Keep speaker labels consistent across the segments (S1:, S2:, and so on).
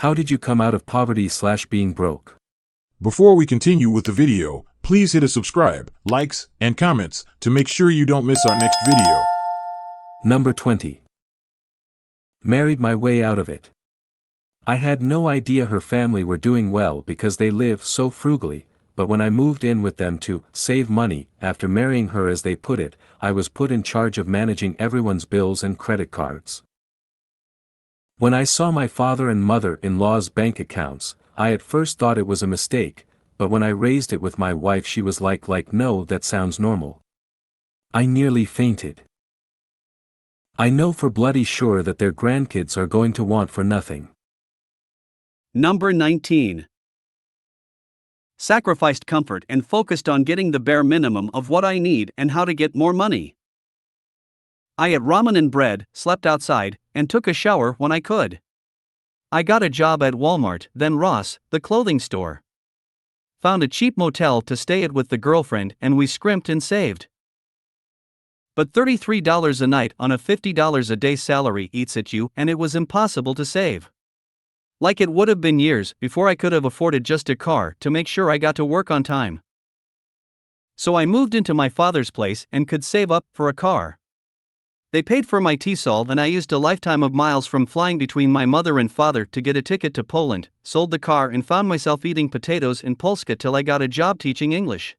S1: How did you come out of poverty/being broke?
S2: Before we continue with the video, please hit a subscribe, likes, and comments to make sure you don't miss our next video.
S1: Number 20. Married my way out of it. I had no idea her family were doing well because they live so frugally, but when I moved in with them to save money, after marrying her as they put it, I was put in charge of managing everyone's bills and credit cards. When I saw my father and mother-in-law's bank accounts, I at first thought it was a mistake, but when I raised it with my wife she was like no, that sounds normal. I nearly fainted. I know for bloody sure that their grandkids are going to want for nothing.
S3: Number 19. Sacrificed comfort and focused on getting the bare minimum of what I need and how to get more money. I ate ramen and bread, slept outside, and took a shower when I could. I got a job at Walmart, then Ross, the clothing store. Found a cheap motel to stay at with the girlfriend and we scrimped and saved. But $33 a night on a $50 a day salary eats at you and it was impossible to save. Like it would have been years before I could have afforded just a car to make sure I got to work on time. So I moved into my father's place and could save up for a car. They paid for my TESOL and I used a lifetime of miles from flying between my mother and father to get a ticket to Poland, sold the car and found myself eating potatoes in Polska till I got a job teaching English.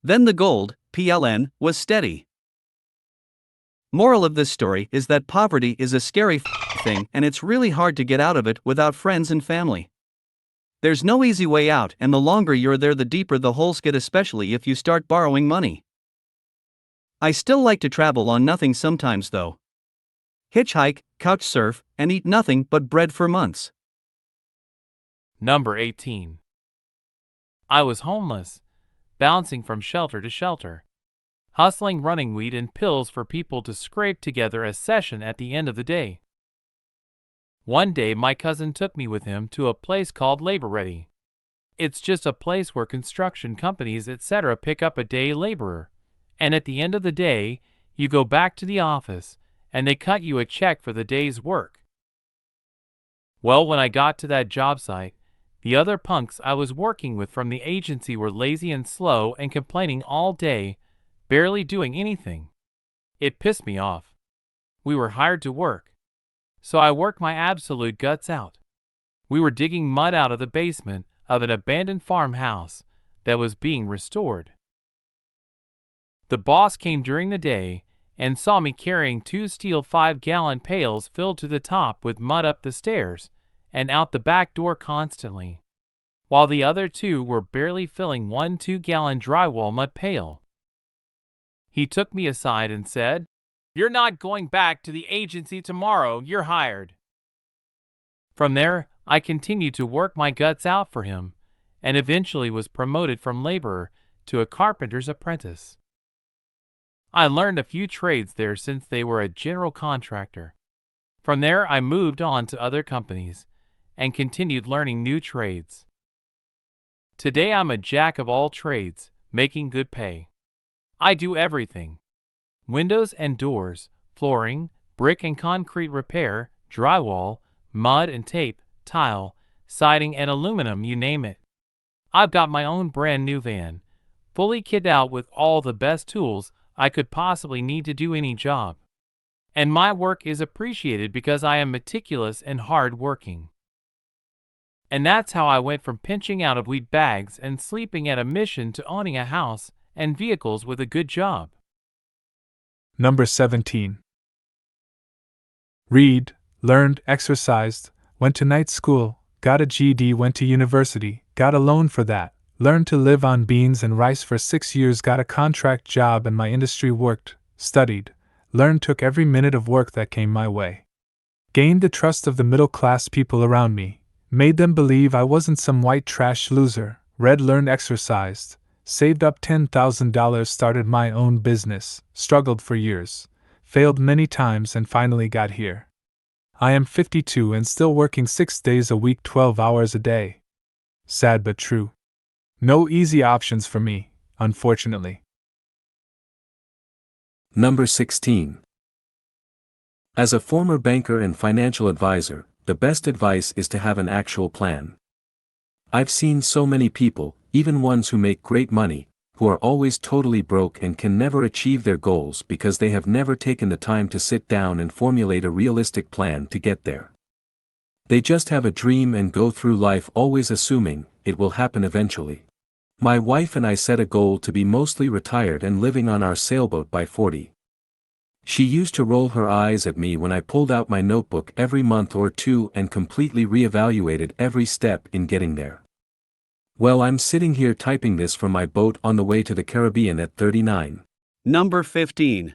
S3: Then the gold, PLN, was steady. Moral of this story is that poverty is a scary thing and it's really hard to get out of it without friends and family. There's no easy way out and the longer you're there the deeper the holes get, especially if you start borrowing money. I still like to travel on nothing sometimes though. Hitchhike, couch surf, and eat nothing but bread for months.
S4: Number 18. I was homeless, bouncing from shelter to shelter, hustling running weed and pills for people to scrape together a session at the end of the day. One day my cousin took me with him to a place called Labor Ready. It's just a place where construction companies etc. pick up a day laborer, and at the end of the day, you go back to the office and they cut you a check for the day's work. Well, when I got to that job site, the other punks I was working with from the agency were lazy and slow and complaining all day, barely doing anything. It pissed me off. We were hired to work, so I worked my absolute guts out. We were digging mud out of the basement of an abandoned farmhouse that was being restored. The boss came during the day and saw me carrying 2 steel 5-gallon pails filled to the top with mud up the stairs and out the back door constantly, while the other 2 were barely filling 1 2-gallon drywall mud pail. He took me aside and said, "You're not going back to the agency tomorrow, you're hired." From there, I continued to work my guts out for him and eventually was promoted from laborer to a carpenter's apprentice. I learned a few trades there since they were a general contractor. From there I moved on to other companies and continued learning new trades. Today I'm a jack of all trades, making good pay. I do everything: windows and doors, flooring, brick and concrete repair, drywall, mud and tape, tile, siding and aluminum, you name it. I've got my own brand new van, fully kitted out with all the best tools I could possibly need to do any job. And my work is appreciated because I am meticulous and hard working. And that's how I went from pinching out of weed bags and sleeping at a mission to owning a house and vehicles with a good job.
S5: Number 17. Read, learned, exercised, went to night school, got a GED, went to university, got a loan for that, learned to live on beans and rice for 6 years, got a contract job in my industry, worked, studied, learned, took every minute of work that came my way. Gained the trust of the middle-class people around me, made them believe I wasn't some white trash loser, read, learned, exercised, saved up $10,000, started my own business, struggled for years, failed many times and finally got here. I am 52 and still working 6 days a week, 12 hours a day. Sad but true. No easy options for me, unfortunately.
S1: Number 16. As a former banker and financial advisor, the best advice is to have an actual plan. I've seen so many people, even ones who make great money, who are always totally broke and can never achieve their goals because they have never taken the time to sit down and formulate a realistic plan to get there. They just have a dream and go through life always assuming it will happen eventually. My wife and I set a goal to be mostly retired and living on our sailboat by 40. She used to roll her eyes at me when I pulled out my notebook every month or two and completely reevaluated every step in getting there. Well, I'm sitting here typing this from my boat on the way to the Caribbean at 39.
S3: Number 15.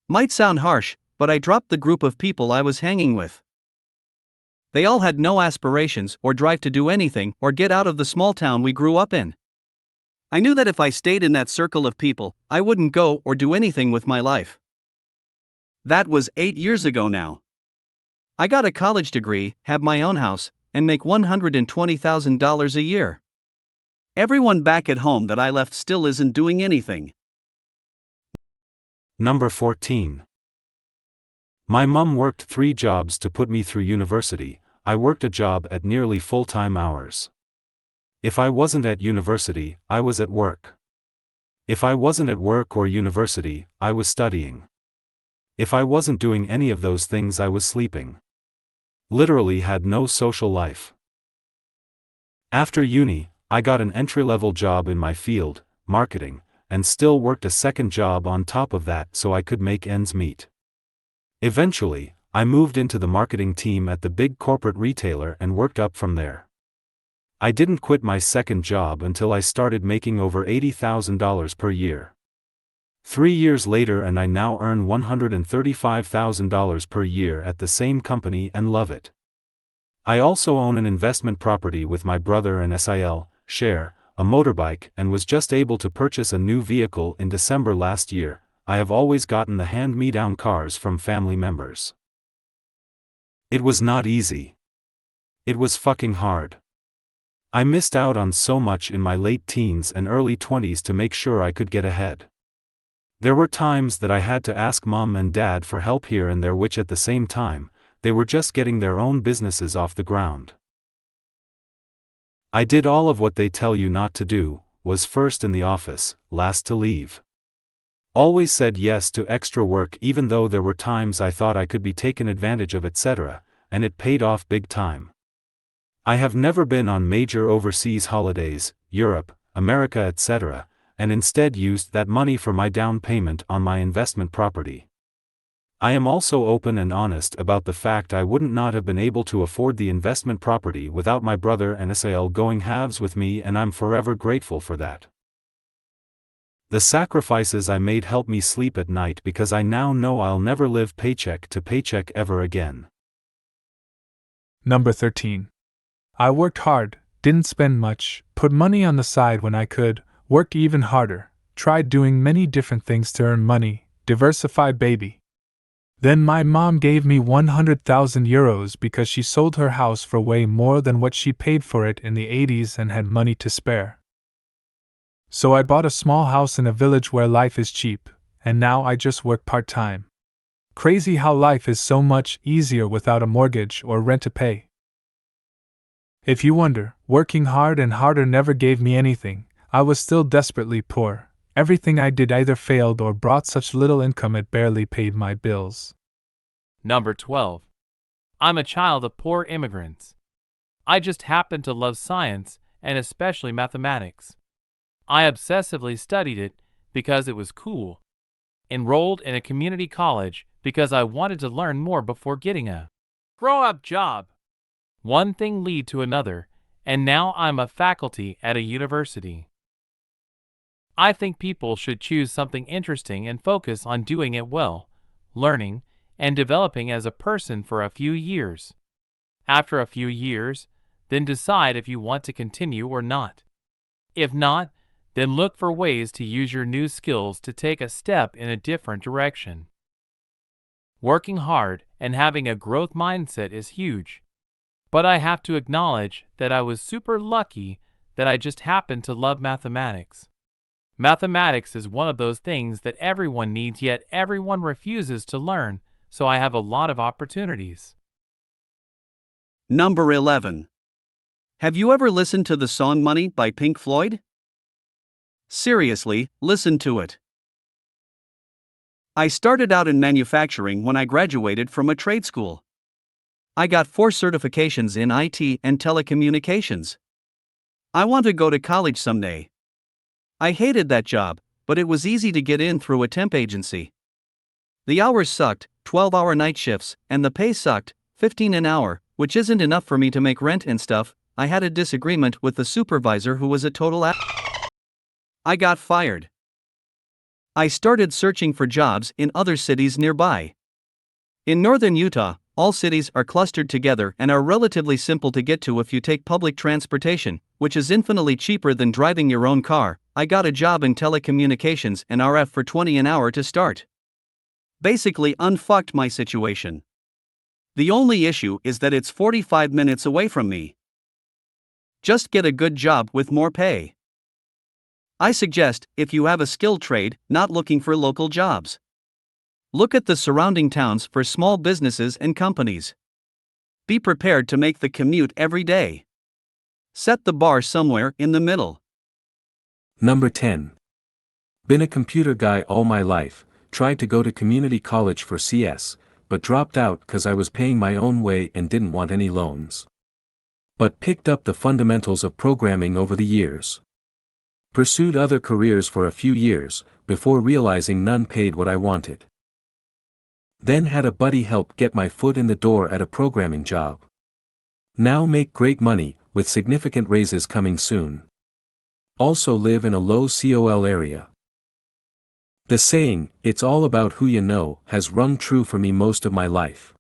S3: Might sound harsh, but I dropped the group of people I was hanging with. They all had no aspirations or drive to do anything or get out of the small town we grew up in. I knew that if I stayed in that circle of people, I wouldn't go or do anything with my life. That was 8 years ago now. I got a college degree, have my own house, and make $120,000 a year. Everyone back at home that I left still isn't doing anything.
S6: Number 14. My mum worked 3 jobs to put me through university. I worked a job at nearly full-time hours. If I wasn't at university, I was at work. If I wasn't at work or university, I was studying. If I wasn't doing any of those things, I was sleeping. Literally had no social life. After uni, I got an entry-level job in my field, marketing, and still worked a second job on top of that so I could make ends meet. Eventually, I moved into the marketing team at the big corporate retailer and worked up from there. I didn't quit my second job until I started making over $80,000 per year. 3 years later, and I now earn $135,000 per year at the same company and love it. I also own an investment property with my brother and SIL, share, a motorbike, and was just able to purchase a new vehicle in December last year. I have always gotten the hand-me-down cars from family members. It was not easy. It was fucking hard. I missed out on so much in my late teens and early 20s to make sure I could get ahead. There were times that I had to ask mom and dad for help here and there, which at the same time, they were just getting their own businesses off the ground. I did all of what they tell you not to do, was first in the office, last to leave. Always said yes to extra work even though there were times I thought I could be taken advantage of, etc., and it paid off big time. I have never been on major overseas holidays, Europe, America, etc., and instead used that money for my down payment on my investment property. I am also open and honest about the fact I wouldn't not have been able to afford the investment property without my brother and SIL going halves with me, and I'm forever grateful for that. The sacrifices I made help me sleep at night because I now know I'll never live paycheck to paycheck ever again.
S5: Number 13. I worked hard, didn't spend much, put money on the side when I could, worked even harder, tried doing many different things to earn money, diversified baby. Then my mom gave me 100,000 euros because she sold her house for way more than what she paid for it in the 80s and had money to spare. So I bought a small house in a village where life is cheap, and now I just work part-time. Crazy how life is so much easier without a mortgage or rent to pay. If you wonder, working hard and harder never gave me anything. I was still desperately poor. Everything I did either failed or brought such little income it barely paid my bills.
S4: Number 12. I'm a child of poor immigrants. I just happen to love science, and especially mathematics. I obsessively studied it because it was cool. Enrolled in a community college because I wanted to learn more before getting a grow-up job. One thing lead to another, and now I'm a faculty at a university. I think people should choose something interesting and focus on doing it well, learning, and developing as a person for a few years. After a few years, then decide if you want to continue or not. If not, then look for ways to use your new skills to take a step in a different direction. Working hard and having a growth mindset is huge. But I have to acknowledge that I was super lucky that I just happened to love mathematics. Mathematics is one of those things that everyone needs, yet everyone refuses to learn, so I have a lot of opportunities.
S3: Number 11. Have you ever listened to the song Money by Pink Floyd? Seriously, listen to it. I started out in manufacturing when I graduated from a trade school. I got 4 certifications in IT and telecommunications. I want to go to college someday. I hated that job, but it was easy to get in through a temp agency. The hours sucked, 12-hour night shifts, and the pay sucked, $15 an hour, which isn't enough for me to make rent and stuff. I had a disagreement with the supervisor who was a total I got fired. I started searching for jobs in other cities nearby. In northern Utah, all cities are clustered together and are relatively simple to get to if you take public transportation, which is infinitely cheaper than driving your own car. I got a job in telecommunications and RF for $20 an hour to start. Basically unfucked my situation. The only issue is that it's 45 minutes away from me. Just get a good job with more pay. I suggest, if you have a skilled trade, not looking for local jobs. Look at the surrounding towns for small businesses and companies. Be prepared to make the commute every day. Set the bar somewhere in the middle.
S1: Number 10. Been a computer guy all my life, tried to go to community college for CS, but dropped out cause I was paying my own way and didn't want any loans. But picked up the fundamentals of programming over the years. Pursued other careers for a few years, before realizing none paid what I wanted. Then had a buddy help get my foot in the door at a programming job. Now make great money, with significant raises coming soon. Also live in a low COL area. The saying, "It's all about who you know," has rung true for me most of my life.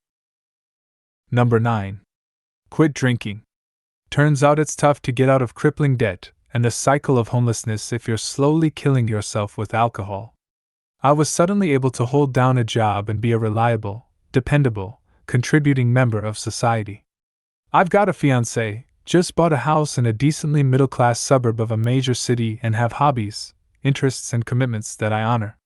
S5: Number 9. Quit drinking. Turns out it's tough to get out of crippling debt and the cycle of homelessness if you're slowly killing yourself with alcohol. I was suddenly able to hold down a job and be a reliable, dependable, contributing member of society. I've got a fiancé, just bought a house in a decently middle-class suburb of a major city, and have hobbies, interests, and commitments that I honor.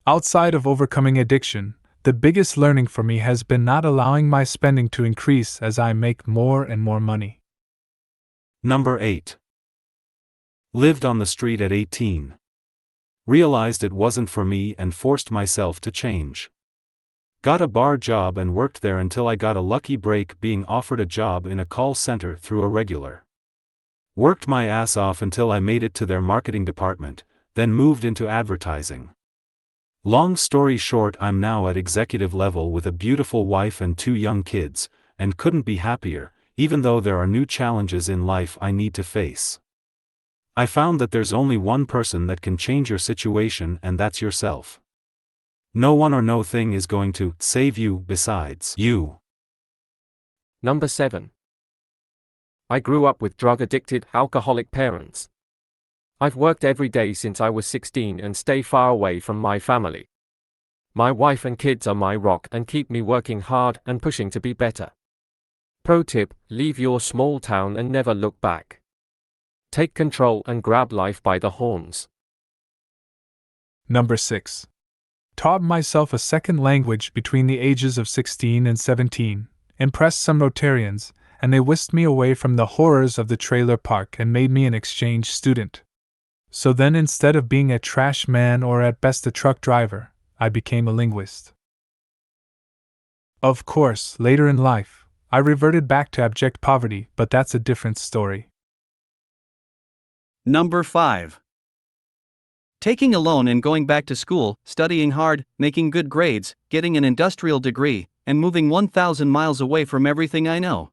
S5: Outside of overcoming addiction, the biggest learning for me has been not allowing my spending to increase as I make more and more money.
S6: Number 8. Lived on the street at 18. Realized it wasn't for me and forced myself to change. Got a bar job and worked there until I got a lucky break being offered a job in a call center through a regular. Worked my ass off until I made it to their marketing department, then moved into advertising. Long story short, I'm now at executive level with a beautiful wife and 2 young kids, and couldn't be happier, even though there are new challenges in life I need to face. I found that there's only one person that can change your situation, and that's yourself. No one or no thing is going to save you besides you.
S7: Number 7. I grew up with drug-addicted, alcoholic parents. I've worked every day since I was 16 and stay far away from my family. My wife and kids are my rock and keep me working hard and pushing to be better. Pro tip: leave your small town and never look back. Take control and grab life by the horns.
S5: Number 6. Taught myself a second language between the ages of 16 and 17, impressed some Rotarians, and they whisked me away from the horrors of the trailer park and made me an exchange student. So then, instead of being a trash man or at best a truck driver, I became a linguist. Of course, later in life, I reverted back to abject poverty, but that's a different story.
S3: Number 5. Taking a loan and going back to school, studying hard, making good grades, getting an industrial degree, and moving 1,000 miles away from everything I know.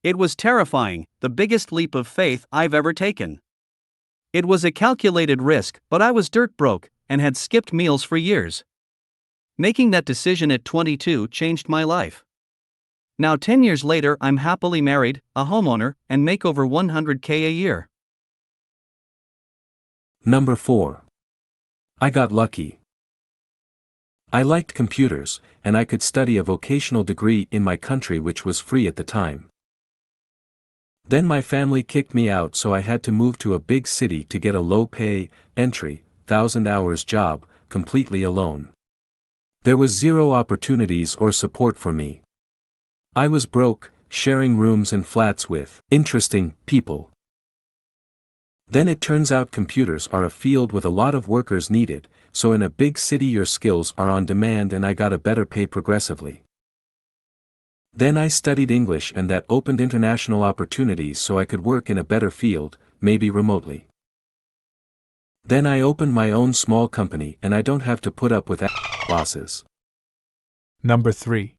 S3: It was terrifying, the biggest leap of faith I've ever taken. It was a calculated risk, but I was dirt broke, and had skipped meals for years. Making that decision at 22 changed my life. Now 10 years later, I'm happily married, a homeowner, and make over $100K a year.
S1: Number 4. I got lucky. I liked computers, and I could study a vocational degree in my country which was free at the time. Then my family kicked me out, so I had to move to a big city to get a low-pay, entry, 1,000 hours job, completely alone. There was zero opportunities or support for me. I was broke, sharing rooms and flats with interesting people. Then it turns out computers are a field with a lot of workers needed, so in a big city your skills are on demand and I got a better pay progressively. Then I studied English and that opened international opportunities so I could work in a better field, maybe remotely. Then I opened my own small company and I don't have to put up with bosses.
S5: Number 3.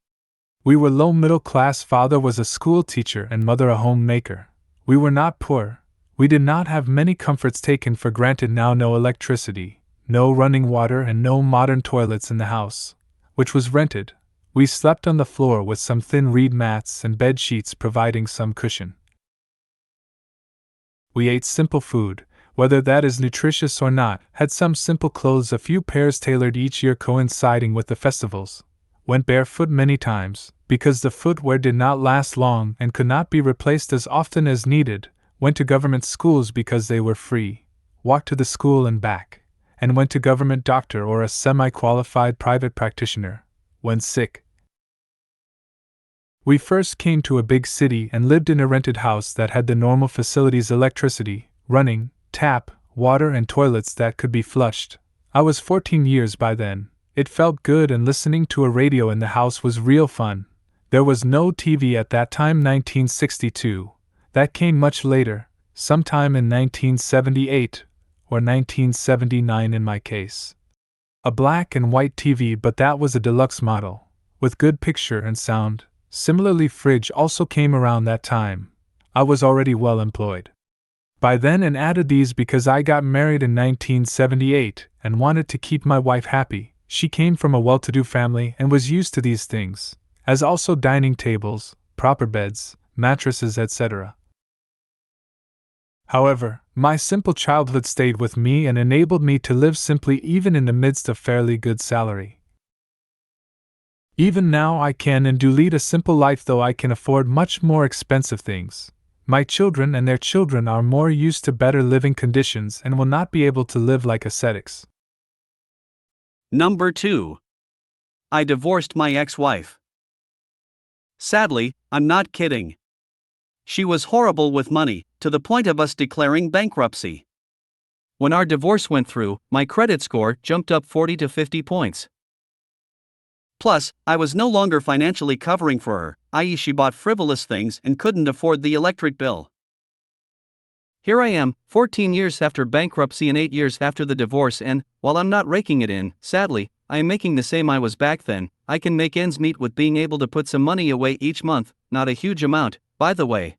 S5: We were low middle class. Father was a school teacher and mother a homemaker. We were not poor. We did not have many comforts taken for granted now: no electricity, no running water, and no modern toilets in the house, which was rented. We slept on the floor with some thin reed mats and bed sheets providing some cushion. We ate simple food, whether that is nutritious or not, had some simple clothes, a few pairs tailored each year coinciding with the festivals, went barefoot many times, because the footwear did not last long and could not be replaced as often as needed, went to government schools because they were free, walked to the school and back, and went to government doctor or a semi-qualified private practitioner, when sick. We first came to a big city and lived in a rented house that had the normal facilities: electricity, running, tap, water, and toilets that could be flushed. I was 14 years by then. It felt good, and listening to a radio in the house was real fun. There was no TV at that time, 1962. That came much later, sometime in 1978, or 1979 in my case. A black and white TV, but that was a deluxe model, with good picture and sound. Similarly, fridge also came around that time. I was already well employed by then and added these because I got married in 1978 and wanted to keep my wife happy. She came from a well-to-do family and was used to these things, as also dining tables, proper beds, mattresses, etc. However, my simple childhood stayed with me and enabled me to live simply even in the midst of fairly good salary. Even now I can and do lead a simple life, though I can afford much more expensive things. My children and their children are more used to better living conditions and will not be able to live like ascetics.
S3: Number 2. I divorced my ex-wife. Sadly, I'm not kidding. She was horrible with money, to the point of us declaring bankruptcy. When our divorce went through, my credit score jumped up 40 to 50 points. Plus, I was no longer financially covering for her, i.e., she bought frivolous things and couldn't afford the electric bill. Here I am, 14 years after bankruptcy and 8 years after the divorce, and, while I'm not raking it in, sadly, I am making the same I was back then. I can make ends meet with being able to put some money away each month, not a huge amount, by the way.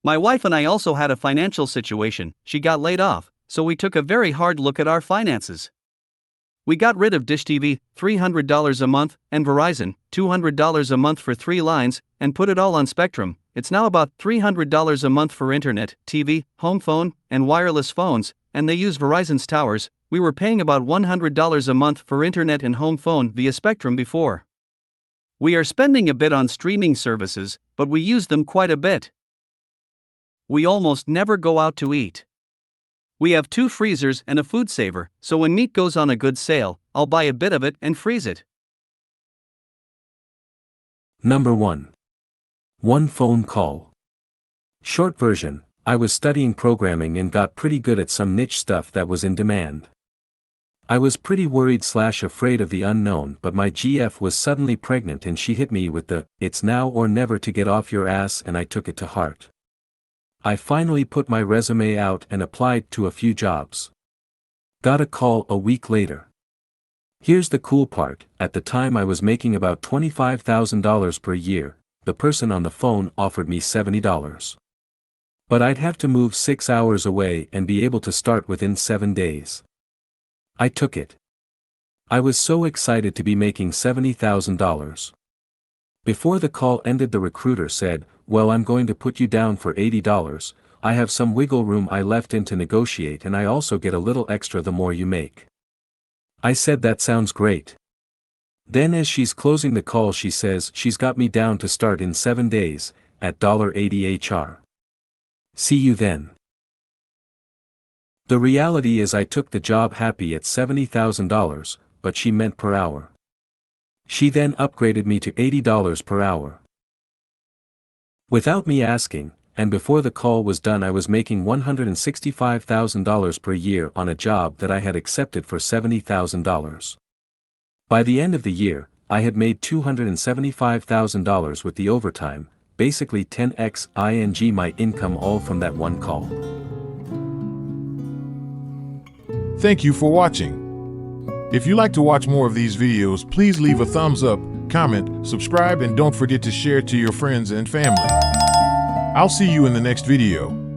S3: My wife and I also had a financial situation. She got laid off, so we took a very hard look at our finances. We got rid of Dish TV, $300 a month, and Verizon, $200 a month for 3 lines, and put it all on Spectrum. It's now about $300 a month for internet, TV, home phone, and wireless phones, and they use Verizon's towers. We were paying about $100 a month for internet and home phone via Spectrum before. We are spending a bit on streaming services, but we use them quite a bit. We almost never go out to eat. We have 2 freezers and a food saver, so when meat goes on a good sale, I'll buy a bit of it and freeze it.
S1: Number 1. One phone call. Short version: I was studying programming and got pretty good at some niche stuff that was in demand. I was pretty worried/afraid of the unknown, but my GF was suddenly pregnant and she hit me with the "it's now or never to get off your ass," and I took it to heart. I finally put my resume out and applied to a few jobs. Got a call a week later. Here's the cool part: at the time I was making about $25,000 per year. The person on the phone offered me $70. But I'd have to move 6 hours away and be able to start within 7 days. I took it. I was so excited to be making $70,000. Before the call ended, the recruiter said, "Well, I'm going to put you down for $80. I have some wiggle room I left in to negotiate, and I also get a little extra the more you make." I said, "That sounds great." Then as she's closing the call she says she's got me down to start in 7 days, at $80 HR. See you then. The reality is I took the job happy at $70,000, but she meant per hour. She then upgraded me to $80 per hour. Without me asking, and before the call was done, I was making $165,000 per year on a job that I had accepted for $70,000. By the end of the year, I had made $275,000 with the overtime, basically 10x ing my income, all from that one call.
S2: Thank you for watching. If you like to watch more of these videos, please leave a thumbs up, comment, subscribe, and don't forget to share it to your friends and family. I'll see you in the next video.